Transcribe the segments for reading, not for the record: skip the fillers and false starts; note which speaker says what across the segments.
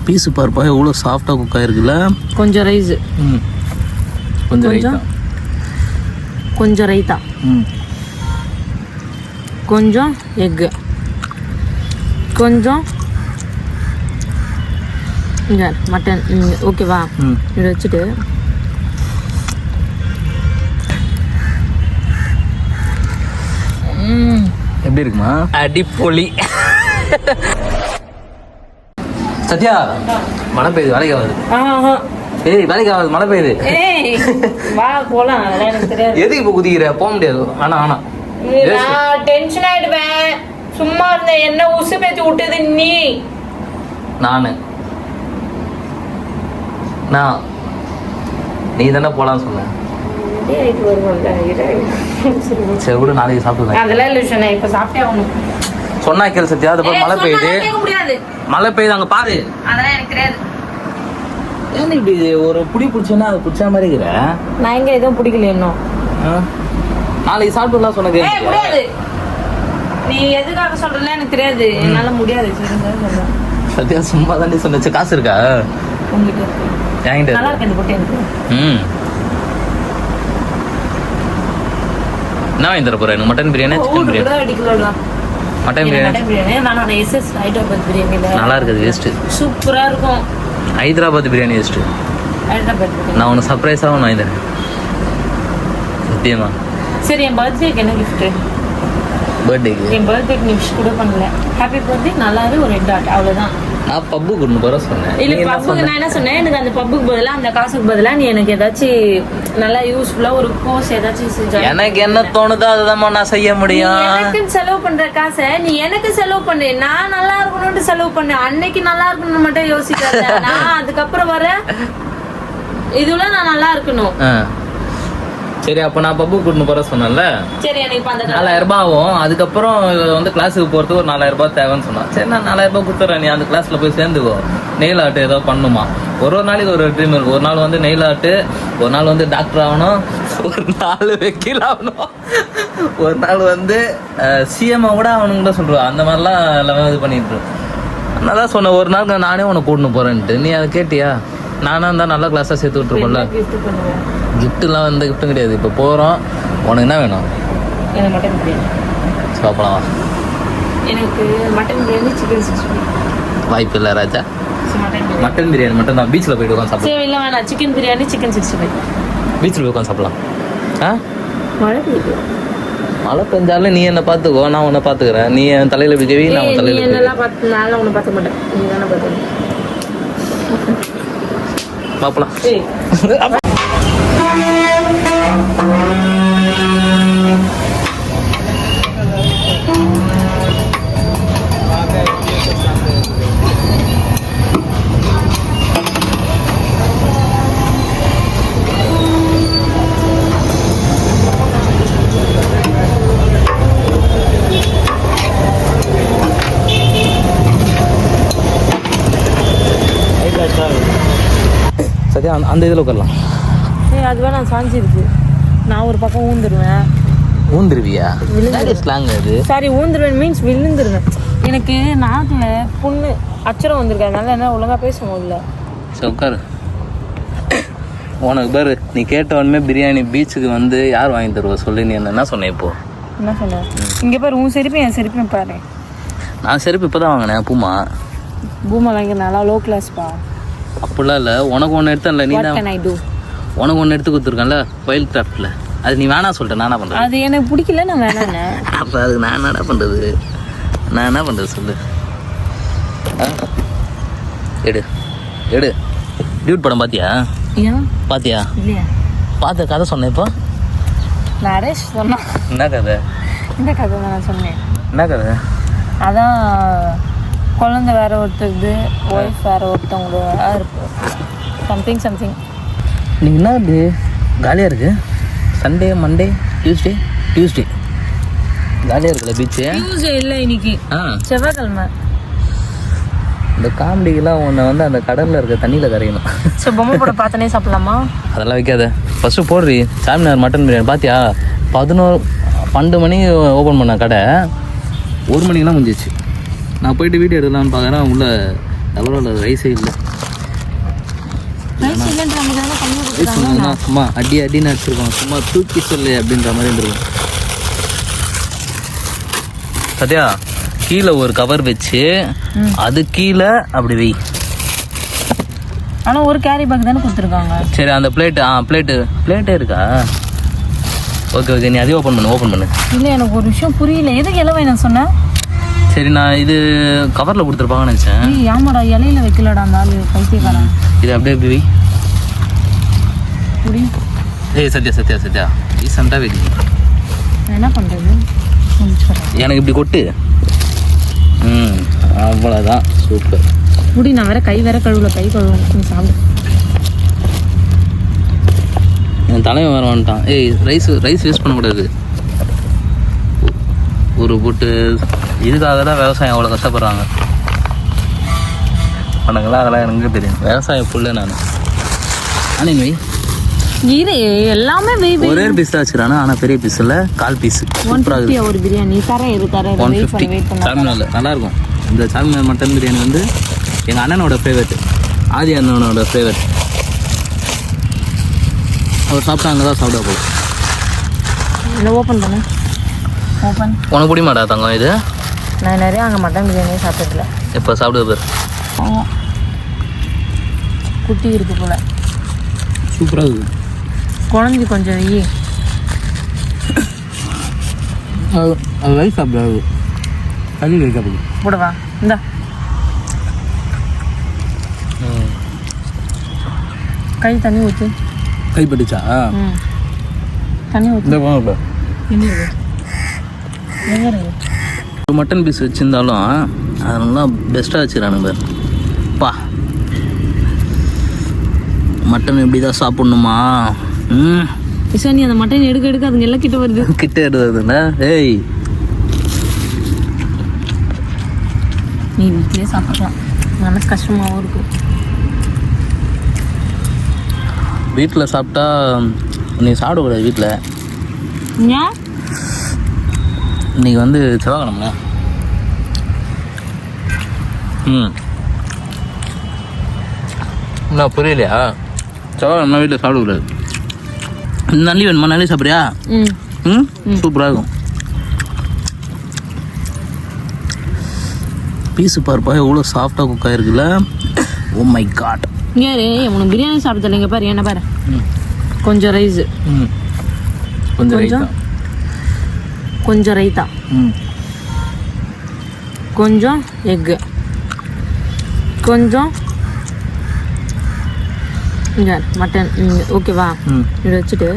Speaker 1: Piece பாருப்பா எவ்வளோ சாஃப்டாக குக் ஆகிருக்குல்ல.
Speaker 2: கொஞ்சம் ரைஸ்,
Speaker 1: கொஞ்சம் ரைத்தா,
Speaker 2: கொஞ்சம் ரைத்தா, கொஞ்சம் எக்கு, கொஞ்சம் மட்டன். ஓகேவா? இதை வச்சுட்டு
Speaker 1: எப்படி இருக்குமா? அடிப்பொலி. சத்யா மழை பெய்யுது, வேலைக்கு ஆகுது. ஏய் வேலைக்கு ஆகுது, மழை பெய்யுது.
Speaker 2: வா போலாம். எனக்கு தெரியாது
Speaker 1: எதுக்கு இப்போ குதிக்கிற? போக முடியாது. ஆனா
Speaker 2: டென்ஷன் ஆயிடுவேன். சும்மா இருந்த என்ன உசு பேத்தி விட்டது நீ.
Speaker 1: நீ தானே போலான்னு சொன்ன. சரி விடு, நாளைக்கு சாப்பிடுவேன்.
Speaker 2: அதெல்லாம் இல்லை சொன்ன, இப்ப சாப்பிட்டே ஆகணும்.
Speaker 1: சொன்னா கேள் சத்யா. அது போய் மழை பெய்யுது, மழை பெய்யுது அங்க பாரு.
Speaker 2: அதெல்லாம் எனக்கு தெரியாது.
Speaker 1: ஏன் இப்படி ஒரு புடி பிடிச்சோன்னா அது பிடிச்ச மாதிரி இருக்கிற?
Speaker 2: நான் எங்க எதுவும் பிடிக்கல இன்னும்.
Speaker 1: நாளைக்கு சாப்பிட்டுலாம் சொன்னது
Speaker 2: முடியாது. நீ எதுக்காக சொல்றல எனக்கு தெரியாது. என்னால முடியாது.
Speaker 1: சத்யா சும்மா தாண்டி சொன்ன. காசு இருக்கா
Speaker 2: உங்ககிட்ட?
Speaker 1: என்கிட்ட
Speaker 2: நல்லா இருக்கு. போட்டு எனக்கு
Speaker 1: என்ன வாங்கி தர போறேன்? Mutton biryani, chicken biryani? Mutton biryani நல்லா இருக்குது. வேஸ்ட்.
Speaker 2: சூப்பரா இருக்கும்.
Speaker 1: ஹைதராபாத் பிரியாணி வேஸ்ட். நான் உனக்கு சர்ப்ரைஸாக ஒன்று வாங்கி தரேன் சத்தியமா.
Speaker 2: சரி, என் பர்த்டேக்கு என்ன கிஃப்ட்?
Speaker 1: பர்த்டேக்கு
Speaker 2: என் பர்த்டேக்கு நீ விஷ் கூட பண்ணல. ஹாப்பி பர்த்டே, நல்லா இருக்கு, ஒரு ரெட் டாட், அவ்வளோதான்.
Speaker 1: நான் பப்பு கொண்டு போற சொன்னேன்.
Speaker 2: இல்ல பப்புக்கு நான் என்ன சொன்னேன், எனக்கு அந்த பப்புக்கு பதிலா அந்த காசுக்கு பதிலா நீ எனக்கு ஏதாச்சும் நல்லா யூஸ்ஃபுல்லா ஒரு கோர்ஸ் ஏதாச்சும் செஞ்சா.
Speaker 1: எனக்கு என்ன தோணுதோ அதுதான் நான் செய்ய முடியும்.
Speaker 2: எனக்கு செலவு பண்ற காசை நீ எனக்கு செலவு பண்ணு. நான் நல்லா இருக்கணும்னு செலவு பண்ணு. அன்னைக்கு நல்லா இருக்கணும்னு மட்டும் யோசிக்காத. நான் அதுக்கப்புறம் வர இதுல நான் நல்லா இருக்கணும்.
Speaker 1: சரி, அப்போ நான் பப்பு கூட்டின்னு போற சொன்னேன்ல.
Speaker 2: சரி, எனக்கு
Speaker 1: 4000 ரூபாய் ஆகும். அதுக்கப்புறம் வந்து கிளாஸுக்கு போறதுக்கு ஒரு 4000 ரூபாய் தேவைன்னு சொன்னான். சரி, நான் 4000 ரூபாய் கொடுத்துறேன், நீ அந்த கிளாஸ்ல போய் சேர்ந்துக்கோ. நெயில் ஆர்ட் ஏதோ பண்ணுமா. ஒரு நாளைக்கு ஒரு ட்ரீம் இருக்கு. ஒரு நாள் வந்து நெயில் ஆர்ட், ஒரு நாள் வந்து டாக்டர் ஆகணும், ஒரு நாள் வக்கீல் ஆகணும், ஒரு நாள் வந்து சிஎம் கூட ஆகணும் கூட சொல்லுவேன். அந்த மாதிரிலாம் எல்லாமே இது பண்ணிட்டு நல்லா சொன்னேன். ஒரு நாள் நானே உனக்கு கூட்டின்னு போறேன்ட்டு நீ அதை கேட்டியா? நானா இருந்தா நல்ல கிளாஸா சேர்த்து விட்டுருப்போம்ல. கிஃப்ட்லாம் வந்து கிஃப்ட்டும் கிடையாது. இப்போ போகிறோம், உனக்கு என்ன வேணும்?
Speaker 2: எனக்கு மட்டன் பிரியாணி
Speaker 1: சாப்பிடலாம்.
Speaker 2: எனக்கு மட்டன் பிரியாணி, சிக்கன் 65.
Speaker 1: வாய்ப்பு இல்லை ராஜா. மட்டன் பிரியாணி மட்டும் தான். பீச்சில் போய்ட்டு உட்காந்து சாப்பிடலாம்.
Speaker 2: சரி, இல்லை வேணாம். Chicken biryani, chicken 65.
Speaker 1: பீச்சில் போய் உட்காந்து சாப்பிடலாம்.
Speaker 2: மழை பெய்யுது.
Speaker 1: மழை பெஞ்சாலும் நீ என்ன பார்த்துக்கோ, நான் உன்னை பார்த்துக்கிறேன். நீ என் தலையில் விஜவி, நான் உன் தலையில்
Speaker 2: என்னெல்லாம் பார்த்து நான் உன்னை பார்த்துக்க மாட்டேன். நீ தானே பார்த்து
Speaker 1: பார்க்கலாம். சத்யா அந்த இதில் உட்காரலாம்.
Speaker 2: அதுவே நான் சாஞ்சிருக்கு. நான் ஒரு பக்கம் ஊந்துருவேன்.
Speaker 1: ஊந்துருவியா? ஸ்லாங் அது.
Speaker 2: சாரி, ஊந்துருவேன் மீன்ஸ் விழுந்துருவேன். எனக்கு நாட்டில் புண்ணு அச்சரம் வந்திருக்கு. அதனால என்ன ஒழுங்காக பேச முடியல.
Speaker 1: சரி உட்காரு. உனக்கு பாரு, நீ கேட்டவனுமே பிரியாணி பீச்சுக்கு வந்து யார் வாங்கி தருவா சொல்லி. நீ என்ன சொன்னேன்? இப்போ
Speaker 2: என்ன சொன்னேன்? இங்கே பாரு, உன் செருப்பு என் செருப்பையும் பாரு.
Speaker 1: நான் செருப்பு இப்போ தான் வாங்கினேன். பூமா
Speaker 2: வாங்கி நல்லா லோ கிளாஸ்ப்பா.
Speaker 1: அப்படிலாம் இல்லை. உனக்கு ஒன்று எடுத்தேன்ல, நீ தான் உனக்கு ஒன்று எடுத்து கொடுத்துருக்கேன்ல வைல்ட் கிராஃப்டில். அது நீ வேணா சொல்லிட்டேன். நான் என்ன பண்ணுறது? அது
Speaker 2: எனக்கு பிடிக்கல, நான் வேணாண்ணே.
Speaker 1: அப்போ அதுக்கு நான் என்ன பண்ணுறது? நான் என்ன பண்ணுறது சொல்லு. எடு எடு. டியூட் படம் பார்த்தியா? பார்த்தியா?
Speaker 2: இல்லையா?
Speaker 1: பார்த்த கதை சொன்னேன். இப்போ
Speaker 2: நரேஷ் சொன்னா
Speaker 1: என்ன கதை?
Speaker 2: இந்த கதை தான் நான் சொன்னேன்.
Speaker 1: என்ன கதை?
Speaker 2: அதான் குழந்தை வேற ஒருத்தருது, ஒய்ஃப் வேற ஒருத்தவங்களோட இருக்கு. சம்திங்.
Speaker 1: நீங்கள் என்ன இது காலியாக இருக்குது? சண்டே, மண்டே, டியூஸ்டே ஜாலியாக இருக்குல்ல பீச்சு?
Speaker 2: டியூஸ்டே இல்லை, இன்னைக்கு செவ்வாய்க்கிழமை.
Speaker 1: இந்த காமெடிக்கெல்லாம் உன்னை வந்து அந்த கடலில் இருக்க தண்ணியில் கரையணும்.
Speaker 2: சரி, பொம்மை போட பார்த்தனே சாப்பிடலாமா?
Speaker 1: அதெல்லாம் வைக்காத. ஃபஸ்ட்டு போடுறி. சாமினார் மட்டன் பிரியாணி பார்த்தியா? 12 மணி ஓப்பன் பண்ண கடை 1 மணிக்கெலாம் முடிஞ்சிச்சு. நான் போயிட்டு வீடியோ எடுக்கலான்னு பார்க்குறேன். உள்ள எவ்வளோ ரைஸே இல்லை.
Speaker 2: ரைஸ் இல்லைன்ற மாதிரி தானே கம்மியாக
Speaker 1: ரைஸ்
Speaker 2: கொடுத்துருக்காங்க.
Speaker 1: சும்மா அடின்னு அடிச்சிருக்கோம், சும்மா தூக்கி சொல்லு அப்படின்ற மாதிரி இருந்திருக்கும். சத்யா கீழே ஒரு கவர் வச்சு அது கீழே அப்படி வை.
Speaker 2: ஆனால் ஒரு கேரி பேக் தானே கொடுத்துருக்காங்க.
Speaker 1: சரி அந்த பிளேட்டே இருக்கா? ஓகே நீ அதே ஓப்பன் பண்ணு.
Speaker 2: இல்லை எனக்கு ஒரு விஷயம் புரியல, எதுக்கு இலை வேணும் சொன்னேன்?
Speaker 1: சரி நான் இது கவரில் கொடுத்துருப்பாங்கன்னு நினச்சேன்.
Speaker 2: ஆமாடா இலையில வைக்கலடா அந்த ஆளு பைத்தியக்காரன்.
Speaker 1: இது அப்படியே எப்படி வை.
Speaker 2: புடி.
Speaker 1: ஏய் சத்யா ரீசெண்டாக வை.
Speaker 2: என்ன பண்ணுறது?
Speaker 1: எனக்கு இப்படி கொட்டு. அவ்வளோதான், சூப்பர்.
Speaker 2: முடி நான் வேற கை கழுவல, கை கழுவும். நீ சாப்பிடு.
Speaker 1: என் தலைவன் வேற வந்துட்டான். ஏய் ரைஸ் வேஸ்ட் பண்ணக்கூடாது. ஒரு போட்டு இதுக்காக தான் விவசாயம் அவ்வளோ கஷ்டப்படுறாங்க. பண்ணுங்களா அதெல்லாம் எனக்கு தெரியும். விவசாயம் ஃபுல்லே நான் வை.
Speaker 2: இது எல்லாமே
Speaker 1: ஒரே பீஸ் தான் வச்சுக்கிறானா, ஆனால் பெரிய பீஸ் இல்லை, 1/4 பீஸ்.
Speaker 2: ஒரு பிரியாணி தரேன்
Speaker 1: 150 சாமினால நல்லாயிருக்கும். இந்த சாமினார் மட்டன் பிரியாணி வந்து எங்கள் அண்ணனோட ஃபேவரெட், ஆதி அண்ணனோட ஃபேவரெட். அவர் சாப்பிட்டா அங்கே தான் சாப்பிட போகும்.
Speaker 2: இல்லை ஓப்பன் பண்ணு.
Speaker 1: உனக்கு பிடிமாடா தங்கம் இது?
Speaker 2: நான் நிறைய அங்கே மட்டன் பிரியாணியே சாப்பிட்டதில்ல.
Speaker 1: இப்போ சாப்பிடுவது பேர்
Speaker 2: குட்டி இருக்கு போல.
Speaker 1: சூப்பராக இருக்குது.
Speaker 2: குழந்தை கொஞ்சம் வெயி.
Speaker 1: அது ரைஸ் சாப்பிடாது, கறி ரைஸ் சாப்பிடுது.
Speaker 2: போடவா இந்தா. கை தண்ணி ஊற்று.
Speaker 1: கை பட்டுச்சா?
Speaker 2: தண்ணி ஊற்று.
Speaker 1: ஒரு மட்டன் பீஸ் வச்சுருந்தாலும் அதெல்லாம் பெஸ்ட்டாக வச்சுக்கிறானுங்க. பா மட்டன் எப்படி தான் சாப்பிட்ணுமா?
Speaker 2: நீ அந்த மட்டன் எடுக்க அதுங்க எல்லாம் கிட்ட வருது.
Speaker 1: கிட்ட எடுக்கிறதுண்ணா? ஏய்
Speaker 2: நீ வீட்டிலே சாப்பிடலாம், மனசு கஷ்டமாகவும் இருக்கும்.
Speaker 1: வீட்டில் சாப்பிட்டா நீ சாப்பிடக்கூடாது. வீட்டில்
Speaker 2: ஏன்?
Speaker 1: இன்னைக்கு வந்து செவ்வாய்க்கிழமை. நான் புரியலையா? செவ்வாய்க்கிழமை வீட்டில் சாப்பிடக்கூடாது. நல்லி வேணுமா? நல்லி சாப்பிட்றியா? சூப்பராக இருக்கும். பீஸு பார்ப்பா எவ்வளோ சாஃப்டாக குக் ஆகிருக்குல்ல. Oh my God.
Speaker 2: யாரு உனக்கு பிரியாணி சாப்பிட்டல? இங்கே பாரு, என்ன பாரு, கொஞ்சம் ரைஸ், கொஞ்சம் ரைத்தா, கொஞ்சம் எக்கு, கொஞ்சம் மட்டன். ஓகேவா? இதை வச்சுட்டு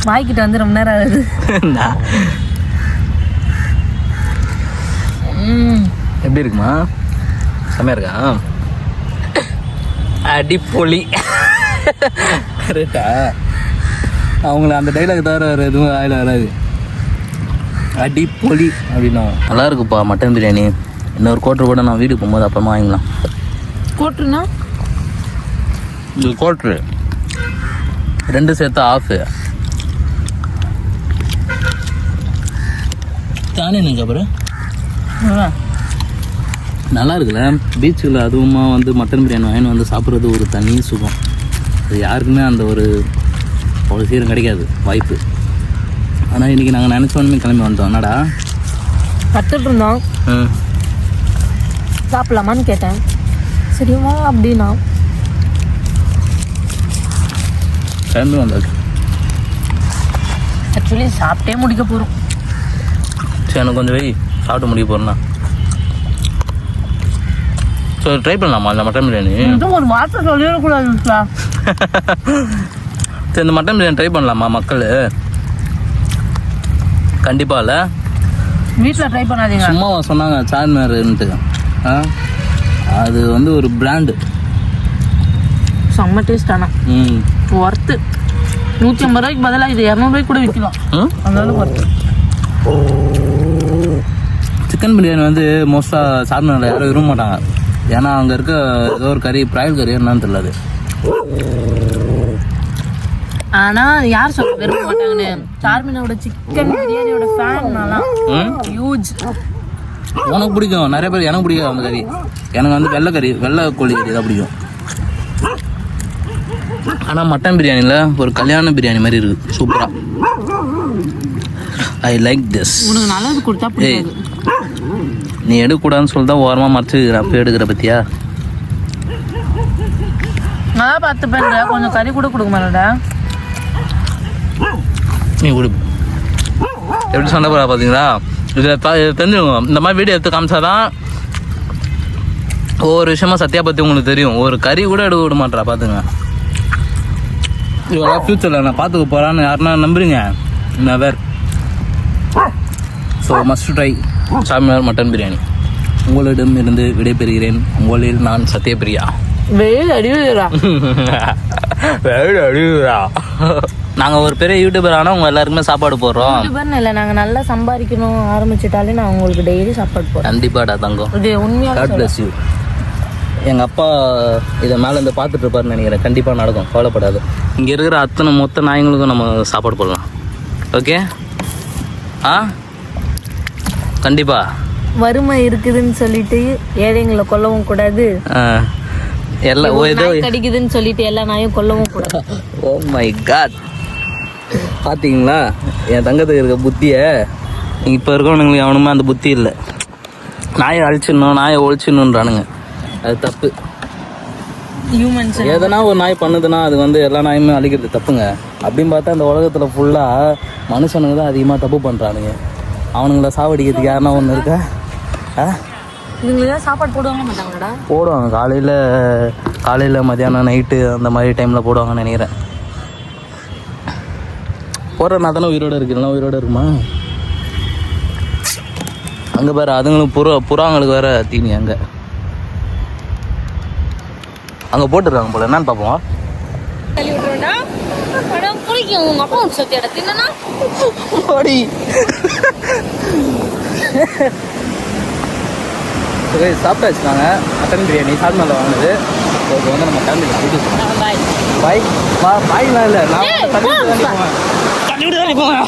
Speaker 2: வாய்க்கிட்ட வந்து ரொம்ப நேரம் ஆகுது.
Speaker 1: எப்படி இருக்குமா? செம்மையா இருக்கா? அடிப்பொலி. கரெக்டா? அவங்கள அந்த டைலாக் தவிர வேறு எதுவும் ஆயில வராது. அடிப்பொலி அப்படின்னா நல்லா இருக்குப்பா மட்டன் பிரியாணி. இன்னொரு கோட்டர் கூட நான் வீட்டுக்கு போகும்போது அப்புறமா வாங்கிக்கலாம்.
Speaker 2: கோட்டருனா
Speaker 1: இது கோட்ரு 2 சேர்த்து ஆஃபு தானே. நீங்கள் அப்புறம் நல்லா இருக்குல்ல. பீச்சில் அதுவுமா வந்து மட்டன் பிரியாணி வாங்கி வந்து சாப்பிட்றது ஒரு தனி சுகம். அது யாருக்குமே அந்த ஒரு அவ்வளோ சீரம் கிடைக்காது வாய்ப்பு. ஆனால் இன்றைக்கி நாங்கள் நினச்சோன்னு கிளம்பி வந்துட்டோம். என்னடா
Speaker 2: கற்றுட்டு இருந்தோம், சாப்பிடலாமான்னு கேட்டேன். சரிவா அப்படின்னா
Speaker 1: கிளம்பி வந்தாச்சு.
Speaker 2: ஆக்சுவலி சாப்பிட்டே முடிக்க போகிறோம்.
Speaker 1: சரி எனக்கு கொஞ்சம் வெய், சாப்பிட்டு முடிக்க போகிறேன்னா. ஸோ ட்ரை பண்ணலாமா இந்த மட்டன் பிரியாணி?
Speaker 2: ஒரு வார்த்தை சொல்லிடக்கூடாது.
Speaker 1: சரி இந்த மட்டன் பிரியாணி ட்ரை பண்ணலாமா மக்கள்? கண்டிப்பாக இல்லை,
Speaker 2: வீட்டில் ட்ரை பண்ணாதீங்க.
Speaker 1: சும்மா சொன்னாங்க சார்மினார்ன்ட்டு. அது வந்து ஒரு பிராண்டு.
Speaker 2: செம்ம டேஸ்ட். ஆனால் ஒர்த்து. 150 ரூபாய்க்கு பதிலாக இது 200 ரூபாய்க்கு கூட விற்கலாம். அதனால ஒர்த்து.
Speaker 1: சிக்கன் பிரியாணி வந்து மோஸ்ட்டாக சார்மினாரில் யாரும் விரும்ப மாட்டாங்க. ஏன்னா அங்கே இருக்க ஏதோ ஒரு கறி, பிராயல் கறி என்னன்னு தெரியல. அது
Speaker 2: ஆனா யார் சொல்ல விரும்ப மாட்டாங்கன்னு, சார்மினோட சிக்கன் பிரியாணியோட ஃபேன் நான்லாம். ஹியூஜ்.
Speaker 1: உனக்கு பிடிக்கும், நிறைய பேர் எனக்கு பிடிக்கும் அந்த கறி. எனக்கு வந்து வெள்ளை கோழி கறி தான் பிடிக்கும். ஆனால் மட்டன் பிரியாணியில் ஒரு கல்யாண பிரியாணி மாதிரி இருக்குது, சூப்பராக. I like this.
Speaker 2: உனக்கு நல்லது கொடுத்தா
Speaker 1: ஏய், நீ எடுக்கக்கூடாதுன்னு சொல்லி தான் ஓரமாக மறைச்சு அப்போ எடுக்கிற பத்தியா?
Speaker 2: நல்லா பார்த்து பண்ணுற, கொஞ்சம் கறி கூட கொடுக்க மாட்டேடா.
Speaker 1: நீ கொடு. எப்படி சண்டை போகிறா பார்த்தீங்களா? இதில் தெரிஞ்சுக்கோங்க, இந்த மாதிரி வீடியோ எடுத்து காமிச்சாதான் ஒவ்வொரு விஷயமா சத்யா பற்றி உங்களுக்கு தெரியும். ஒரு கறி கூட எடுக்க விட மாட்டா, பார்த்துங்க. இவ்வளோ ஃப்யூச்சரில் நான் பார்த்துக்க போகிறான்னு யாருன்னா நம்புறீங்க? நெவர். ஸோ மஸ்ட் ட்ரை சாமியார் மட்டன் பிரியாணி. உங்களிடம் இருந்து விடைபெறுகிறேன். உங்களில் நான் சத்யபிரியா. நாங்கள் ஒரு பெரிய யூடியூபர் ஆனால் உங்கள் எல்லாருக்குமே சாப்பாடு போடுறோம்.
Speaker 2: யூடியூபர்னு இல்லை, நாங்கள் நல்லா சம்பாதிக்கணும் ஆரம்பிச்சிட்டாலே நான் உங்களுக்கு டெய்லி சாப்பாடு போடுறோம்.
Speaker 1: கண்டிப்பாடா தங்கம்.
Speaker 2: இது உண்மையாக
Speaker 1: காட் பிளஸ் யூ. எங்கள் அப்பா இதை மேலே இருந்து பார்த்துட்டு இருப்பாருன்னு நினைக்கிறேன். கண்டிப்பாக நடக்கும், கவலைப்படாது. இங்கே இருக்கிற அத்தனை மொத்த நாய்ங்களுக்கும் நம்ம சாப்பாடு போடலாம். ஓகே? ஆ, கண்டிப்பாக.
Speaker 2: வறுமை இருக்குதுன்னு சொல்லிட்டு ஏழைங்களை கொல்லவும் கூடாது,
Speaker 1: எல்லாம் ஏதோ
Speaker 2: கிடைக்குதுன்னு சொல்லிட்டு எல்லா நாயும் கொல்லவும் கூடாது.
Speaker 1: Oh my god. பார்த்தீங்களா என் தங்கத்துக்கு இருக்க புத்தியை? இப்போ இருக்கவனுங்களுக்கு எவனுமே அந்த புத்தி இல்லை. நாயை அழிச்சிடணும், நாயை ஒழிச்சிடணுன்றானுங்க. அது தப்பு.
Speaker 2: ஹியூமன்ஸ்
Speaker 1: எதனா ஒரு நாய் பண்ணுதுன்னா அது வந்து எல்லா நாயுமே அழிக்கிறது தப்புங்க. அப்படின்னு பார்த்தா இந்த உலகத்தில் ஃபுல்லாக மனுஷனுங்க தான் அதிகமாக தப்பு பண்ணுறானுங்க. அவனுங்கள சாவடிக்கிறதுக்கு யாருன்னா ஒன்று இருக்கா?
Speaker 2: இதுங்களுக்கு சாப்பாடு போடுவாங்க மாட்டாங்கடா?
Speaker 1: போடுவாங்க, காலையில் மதியானம் நைட்டு அந்த மாதிரி டைமில் போடுவாங்கன்னு நினைக்கிறேன். போடுறனா தானே உயிரோடு இருக்குன்னா உயிரோடு இருக்குமா? அங்கே பாரு, அதுங்களுக்கு புறாங்களுக்கு வேற தீனி அங்கே போட்டுருக்காங்க போல. என்னன்னு பார்ப்போம்.
Speaker 2: உங்க அப்பா சத்தியாட தின்னா
Speaker 1: சாப்பிட்டாச்சு. நாங்கள் மட்டன் பிரியாணி சாப்பிட்டு வாங்கினது. இப்போ வந்து நம்ம ஃபேமிலியில் பாய் பாய்லாம் இல்லை, நான் தண்ணி விட்டு தானே போவேன்.